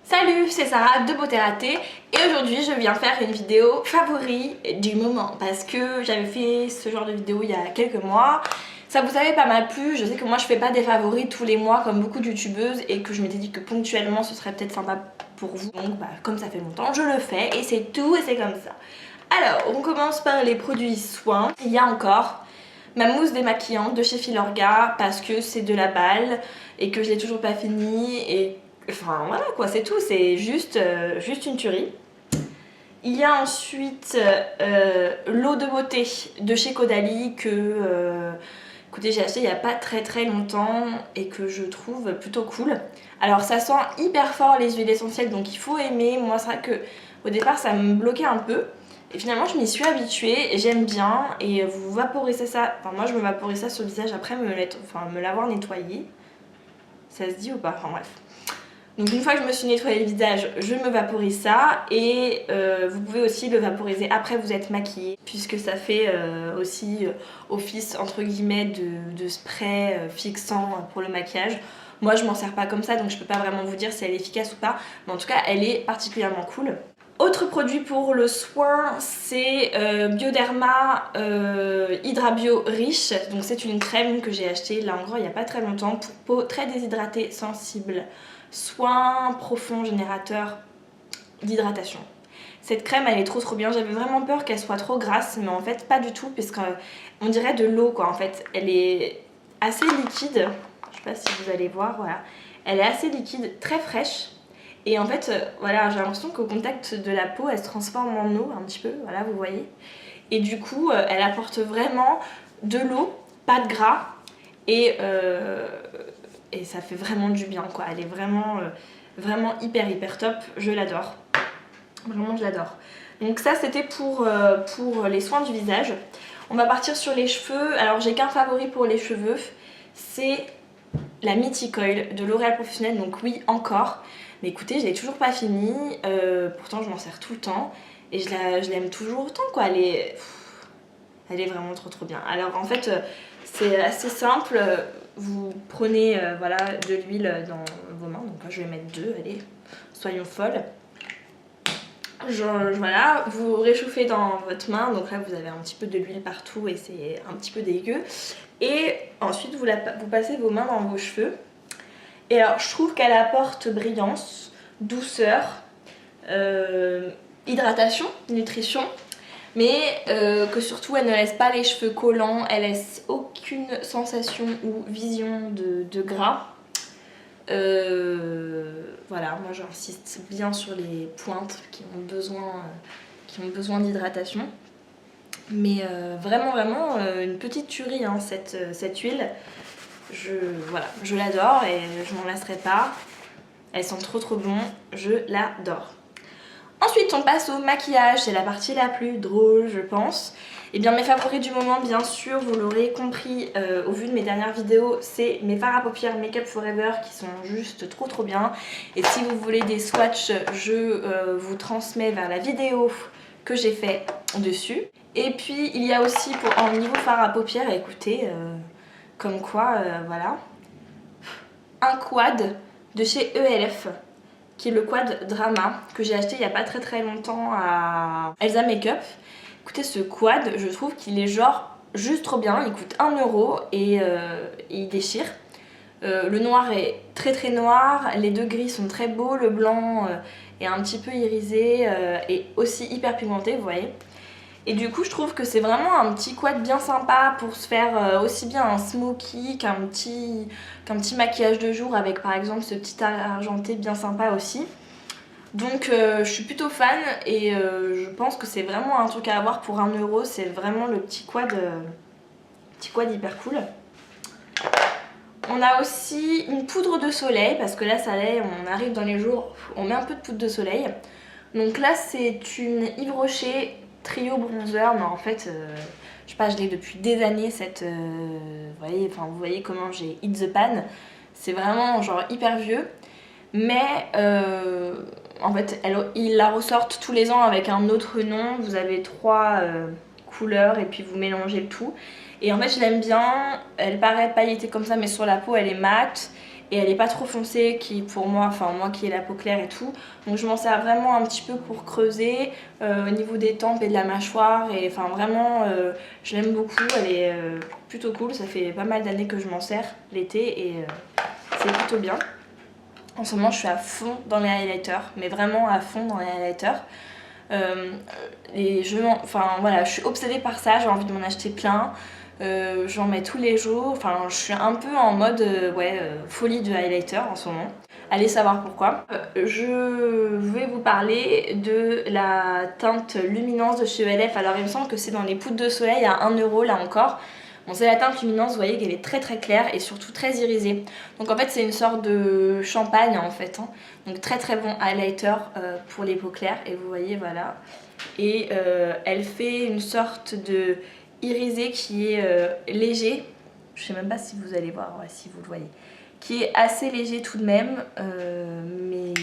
Salut, c'est Sarah de Beauté Ratée et aujourd'hui je viens faire une vidéo favori du moment parce que j'avais fait ce genre de vidéo il y a quelques mois. Ça vous avait pas mal plu, je sais que moi je fais pas des favoris tous les mois comme beaucoup de youtubeuses et que je m'étais dit que ponctuellement ce serait peut-être sympa pour vous. Donc comme ça fait longtemps, je le fais et c'est tout et c'est comme ça. Alors on commence par les produits soins. Il y a encore ma mousse démaquillante de chez Filorga parce que c'est de la balle et que je l'ai toujours pas fini et enfin voilà quoi, c'est tout, c'est juste une tuerie. Il y a ensuite l'eau de beauté de chez Caudalie que écoutez, j'ai acheté il n'y a pas très longtemps et que je trouve plutôt cool. Alors ça sent hyper fort les huiles essentielles donc il faut aimer. Moi c'est vrai que au départ ça me bloquait un peu et finalement je m'y suis habituée et j'aime bien. Et vous vaporisez ça, enfin moi je me vaporise ça sur le visage après me l'avoir nettoyé. Ça se dit ou pas? Enfin bref. Donc une fois que je me suis nettoyé le visage, je me vaporise ça et vous pouvez aussi le vaporiser après vous êtes maquillée puisque ça fait aussi office entre guillemets de spray fixant pour le maquillage. Moi je m'en sers pas comme ça donc je peux pas vraiment vous dire si elle est efficace ou pas, mais en tout cas elle est particulièrement cool. Autre produit pour le soin, c'est Bioderma Hydra Bio Riche. Donc c'est une crème que j'ai achetée là encore il n'y a pas très longtemps pour peau très déshydratée, sensible. Soin profond générateur d'hydratation. Cette crème elle est trop bien, j'avais vraiment peur qu'elle soit trop grasse mais en fait pas du tout puisqu'on dirait de l'eau quoi en fait. Elle est assez liquide, je sais pas si vous allez voir, voilà. Elle est assez liquide, très fraîche et en fait voilà j'ai l'impression qu'au contact de la peau elle se transforme en eau un petit peu, voilà vous voyez. Et du coup elle apporte vraiment de l'eau, pas de gras et ça fait vraiment du bien quoi, elle est vraiment hyper top, je l'adore, vraiment je l'adore. Donc ça c'était pour les soins du visage. On va partir sur les cheveux. Alors j'ai qu'un favori pour les cheveux, c'est la Mythic Oil de L'Oréal Professionnel, donc oui encore, mais écoutez je l'ai toujours pas fini, pourtant je m'en sers tout le temps et je l'aime toujours autant quoi, elle est vraiment trop bien. Alors en fait c'est assez simple, vous prenez voilà, de l'huile dans vos mains, donc là je vais mettre 2, allez, soyons folles. Voilà, vous réchauffez dans votre main, donc là vous avez un petit peu de l'huile partout et c'est un petit peu dégueu. Et ensuite vous passez vos mains dans vos cheveux. Et alors je trouve qu'elle apporte brillance, douceur, hydratation, nutrition. Mais que surtout elle ne laisse pas les cheveux collants, elle laisse aucune sensation ou vision de gras. Voilà, moi j'insiste bien sur les pointes qui ont besoin d'hydratation. Mais vraiment une petite tuerie hein, cette huile. Voilà, je l'adore et je m'en lasserai pas. Elle sent trop bon, je l'adore. Ensuite on passe au maquillage, c'est la partie la plus drôle je pense. Et bien mes favoris du moment bien sûr, vous l'aurez compris au vu de mes dernières vidéos, c'est mes fards à paupières Make Up Forever qui sont juste trop bien. Et si vous voulez des swatchs, je vous transmets vers la vidéo que j'ai fait dessus. Et puis il y a aussi en niveau fard à paupières, écoutez, comme quoi voilà, un quad de chez ELF. Qui est le quad Drama que j'ai acheté il n'y a pas très longtemps à Elsa Makeup. Écoutez ce quad, je trouve qu'il est genre juste trop bien, il coûte 1 € et il déchire. Le noir est très noir, les deux gris sont très beaux, le blanc est un petit peu irisé et aussi hyper pigmenté vous voyez. Et du coup je trouve que c'est vraiment un petit quad bien sympa pour se faire aussi bien un smoky qu'un petit maquillage de jour avec par exemple ce petit argenté bien sympa aussi. Donc je suis plutôt fan et je pense que c'est vraiment un truc à avoir pour 1 €, c'est vraiment le petit quad hyper cool. On a aussi une poudre de soleil parce que là ça l'est, on arrive dans les jours, on met un peu de poudre de soleil. Donc là c'est une Yves Rocher Trio Bronzer, mais en fait, je sais pas, je l'ai depuis des années vous voyez comment j'ai hit the pan. C'est vraiment genre hyper vieux, mais en fait, ils la ressortent tous les ans avec un autre nom. Vous avez 3 couleurs et puis vous mélangez le tout. Et en fait, je l'aime bien. Elle paraît pailletée comme ça, mais sur la peau, elle est mate. et elle est pas trop foncée qui pour moi, enfin moi qui ai la peau claire et tout, donc je m'en sers vraiment un petit peu pour creuser au niveau des tempes et de la mâchoire, et enfin vraiment je l'aime beaucoup, elle est plutôt cool, ça fait pas mal d'années que je m'en sers l'été et c'est plutôt bien. En ce moment je suis à fond dans les highlighters, mais vraiment à fond dans les highlighters. Et enfin voilà, je suis obsédée par ça, j'ai envie de m'en acheter plein. J'en mets tous les jours, enfin je suis un peu en mode folie de highlighter en ce moment. Allez savoir pourquoi. Je vais vous parler de la teinte Luminance de chez ELF. Alors il me semble que c'est dans les poudres de soleil à 1 € là encore. Bon, c'est la teinte Luminance, vous voyez qu'elle est très très claire et surtout très irisée. Donc en fait c'est une sorte de champagne en fait, hein. Donc très très bon highlighter pour les peaux claires, et vous voyez voilà. Et elle fait une sorte de irisé qui est léger, je sais même pas si vous allez voir, ouais, si vous le voyez, qui est assez léger tout de même, mais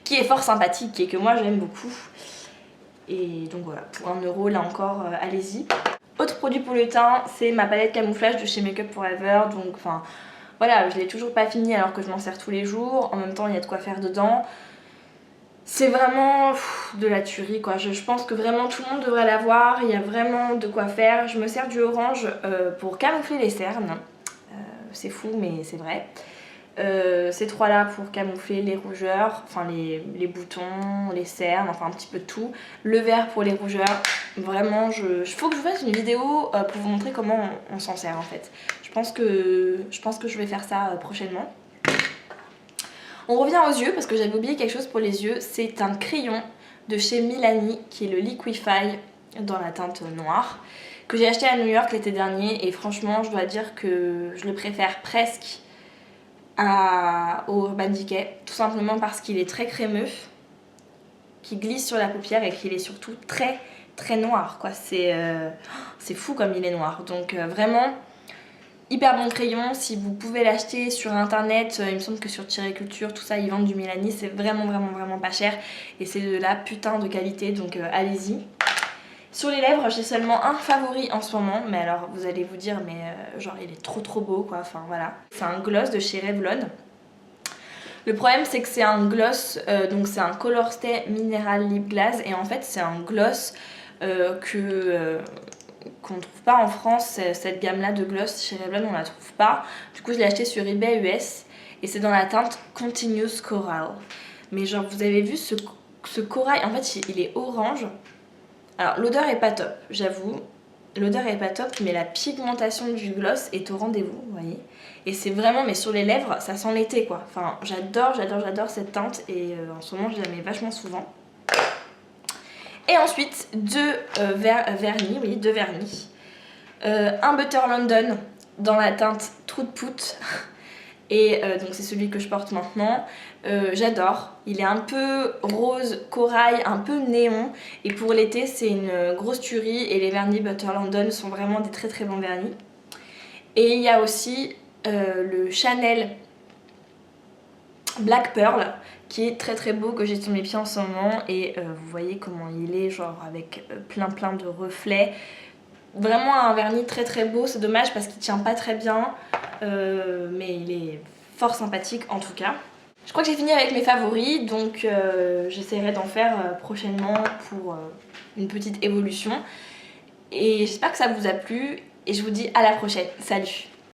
qui est fort sympathique et que moi j'aime beaucoup. Et donc voilà, pour 1 € là encore, allez-y. Autre produit pour le teint, c'est ma palette camouflage de chez Make Up Forever. Donc enfin voilà, je l'ai toujours pas fini alors que je m'en sers tous les jours. En même temps il y a de quoi faire dedans. C'est vraiment de la tuerie quoi, je pense que vraiment tout le monde devrait l'avoir, il y a vraiment de quoi faire. Je me sers du orange pour camoufler les cernes, c'est fou mais c'est vrai. Ces trois là pour camoufler les rougeurs, enfin les boutons, les cernes, enfin un petit peu de tout. Le vert pour les rougeurs, vraiment faut que je vous fasse une vidéo pour vous montrer comment on s'en sert en fait. Je pense que je vais faire ça prochainement. On revient aux yeux parce que j'avais oublié quelque chose pour les yeux, c'est un crayon de chez Milani qui est le Liquify dans la teinte noire que j'ai acheté à New York l'été dernier, et franchement je dois dire que je le préfère presque au Urban Decay, tout simplement parce qu'il est très crémeux, qui glisse sur la paupière et qu'il est surtout très très noir quoi. C'est fou comme il est noir, donc vraiment hyper bon crayon. Si vous pouvez l'acheter sur internet, il me semble que sur Tiré Culture, tout ça, ils vendent du Milani, c'est vraiment pas cher et c'est de la putain de qualité, donc allez-y. Sur les lèvres, j'ai seulement un favori en ce moment, mais alors vous allez vous dire mais genre il est trop beau quoi, enfin voilà. C'est un gloss de chez Revlon. Le problème c'est que c'est un gloss, donc c'est un Color Stay Mineral Lip Glaze, et en fait c'est un gloss qu'on ne trouve pas en France. Cette gamme là de gloss chez Revlon on la trouve pas, du coup je l'ai acheté sur eBay US et c'est dans la teinte Continuous Coral. Mais genre vous avez vu ce corail, en fait il est orange. Alors l'odeur est pas top, j'avoue, l'odeur est pas top, mais la pigmentation du gloss est au rendez-vous, vous voyez. Et c'est vraiment, mais sur les lèvres ça sent l'été quoi. Enfin j'adore cette teinte, et en ce moment je la mets vachement souvent. Et ensuite deux vernis, oui, deux vernis. Un Butter London dans la teinte True de Pout. Et donc c'est celui que je porte maintenant. J'adore, il est un peu rose corail, un peu néon, et pour l'été c'est une grosse tuerie, et les vernis Butter London sont vraiment des très bons vernis. Et il y a aussi le Chanel Black Pearl qui est très beau, que j'ai sur mes pieds en ce moment, et vous voyez comment il est, genre avec plein de reflets. Vraiment un vernis très beau, c'est dommage parce qu'il tient pas très bien, mais il est fort sympathique en tout cas. Je crois que j'ai fini avec mes favoris, donc j'essaierai d'en faire prochainement pour une petite évolution. Et j'espère que ça vous a plu, et je vous dis à la prochaine. Salut!